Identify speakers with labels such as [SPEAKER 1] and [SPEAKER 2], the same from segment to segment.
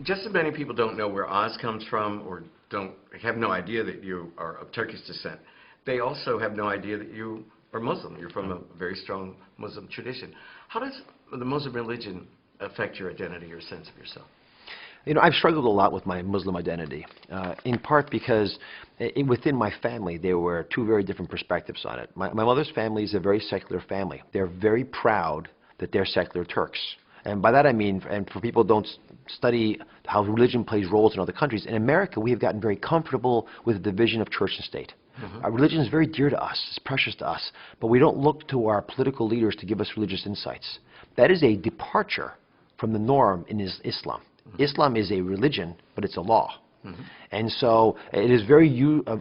[SPEAKER 1] Just as many people don't know where Oz comes from or don't have no idea that you are of Turkish descent, they also have no idea that you are Muslim. You're from a very strong Muslim tradition. How does the Muslim religion affect your identity or sense of yourself?
[SPEAKER 2] You know, I've struggled a lot with my Muslim identity, in part because within my family there were two very different perspectives on it. My mother's family is a very secular family. They're very proud that they're secular Turks. And by that I mean, and for people who don't study how religion plays roles in other countries, in America we have gotten very comfortable with the division of church and state. Our religion is very dear to us, it's precious to us, but we don't look to our political leaders to give us religious insights. That is a departure from the norm in Islam. Islam is a religion, but it's a law. And so it is very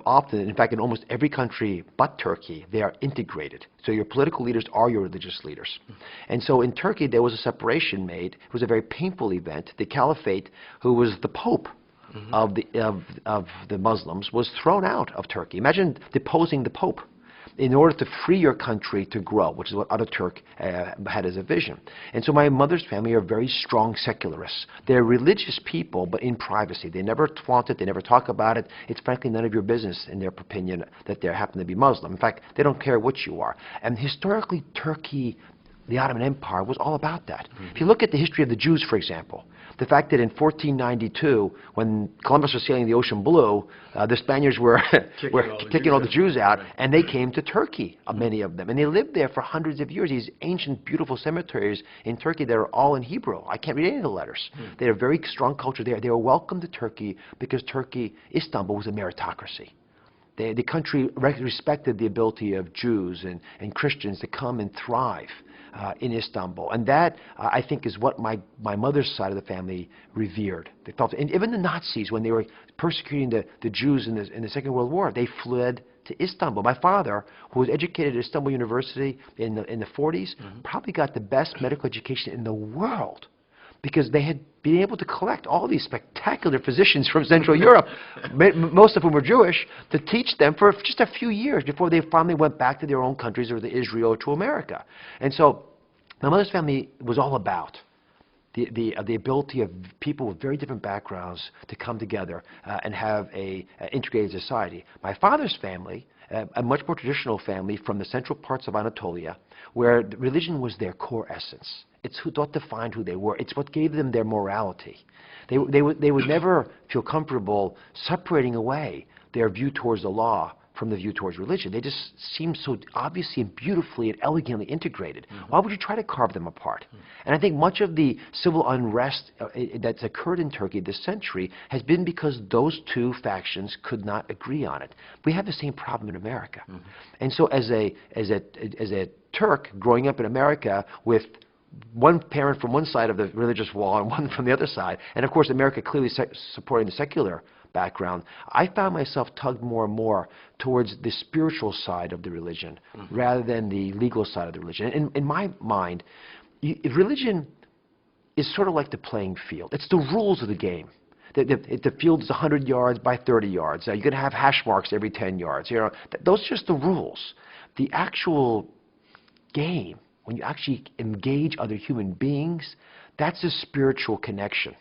[SPEAKER 2] often, in fact, in almost every country but Turkey, they are integrated. So your political leaders are your religious leaders. And so in Turkey, there was a separation made. It was a very painful event. The caliphate, who was the pope of the Muslims, was thrown out of Turkey. Imagine deposing the pope in order to free your country to grow, which is what Ataturk had as a vision. And so my mother's family are very strong secularists. They're religious people, but in privacy. They never flaunt it, they never talk about it. It's frankly none of your business, in their opinion, that they happen to be Muslim. In fact, they don't care what you are. And historically, Turkey, the Ottoman Empire, was all about that. If you look at the history of the Jews, for example, the fact that in 1492, when Columbus was sailing the ocean blue, the Spaniards were kicking all the Jews out, and they came to Turkey, many of them. And they lived there for hundreds of years. These ancient, beautiful cemeteries in Turkey that are all in Hebrew. I can't read any of the letters. They had a very strong culture there. They were welcomed to Turkey because Turkey, Istanbul, was a meritocracy. The country respected the ability of Jews and Christians to come and thrive in Istanbul. And that, I think, is what my mother's side of the family revered. They felt, and even the Nazis, when they were persecuting the Jews in the Second World War, they fled to Istanbul. My father, who was educated at Istanbul University in the 40s, probably got the best medical education in the world, because they had been able to collect all these spectacular physicians from Central Europe, most of whom were Jewish, to teach them for just a few years before they finally went back to their own countries, or to Israel, or to America. And so my mother's family was all about the ability of people with very different backgrounds to come together and have an integrated society. My father's family, a much more traditional family from the central parts of Anatolia, where religion was their core essence. It's what defined who they were. It's what gave them their morality. They would never feel comfortable separating away their view towards the law from the view towards religion. They just seem so obviously and beautifully and elegantly integrated. Why would you try to carve them apart? And I think much of the civil unrest that's occurred in Turkey this century has been because those two factions could not agree on it. We have the same problem in America. And so as a Turk growing up in America with one parent from one side of the religious wall and one from the other side, and of course America clearly supporting the secular background, I found myself tugged more and more towards the spiritual side of the religion rather than the legal side of the religion. In my mind, religion is sort of like the playing field. It's the rules of the game. The field is 100 yards by 30 yards. You're going to have hash marks every 10 yards. You know, those are just the rules. The actual game, when you actually engage other human beings, that's a spiritual connection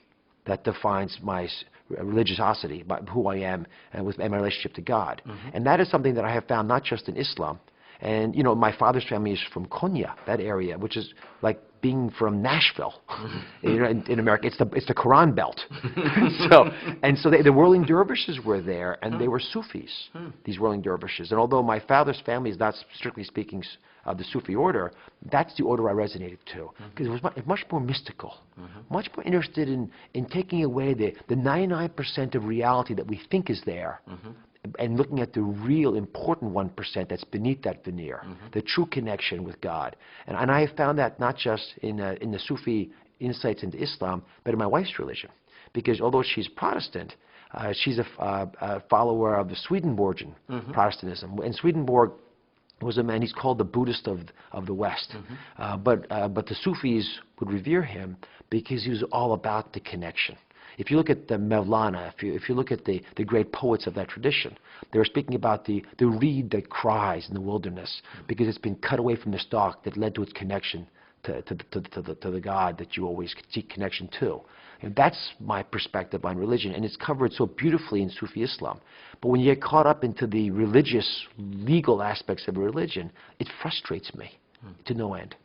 [SPEAKER 2] that defines my religiosity, who I am, and my relationship to God. And that is something that I have found not just in Islam. And, you know, my father's family is from Konya, that area, which is like being from Nashville. You know, in America, it's the Quran Belt. so the whirling dervishes were there, and they were Sufis, these whirling dervishes. And although my father's family is not strictly speaking the Sufi order, that's the order I resonated to, because it was much more mystical, much more interested in taking away the 99% of reality that we think is there, and looking at the real important 1% that's beneath that veneer, the true connection with God. And I have found that not just in the Sufi insights into Islam, but in my wife's religion. Because although she's Protestant, she's a follower of the Swedenborgian Protestantism. And Swedenborg was a man, he's called the Buddhist of the West. But the Sufis would revere him because he was all about the connection. If you look at the Mevlana, if you look at the great poets of that tradition, they were speaking about the reed that cries in the wilderness because it's been cut away from the stalk that led to its connection to the God that you always seek connection to. And that's my perspective on religion, and it's covered so beautifully in Sufi Islam. But when you get caught up into the religious, legal aspects of religion, it frustrates me to no end.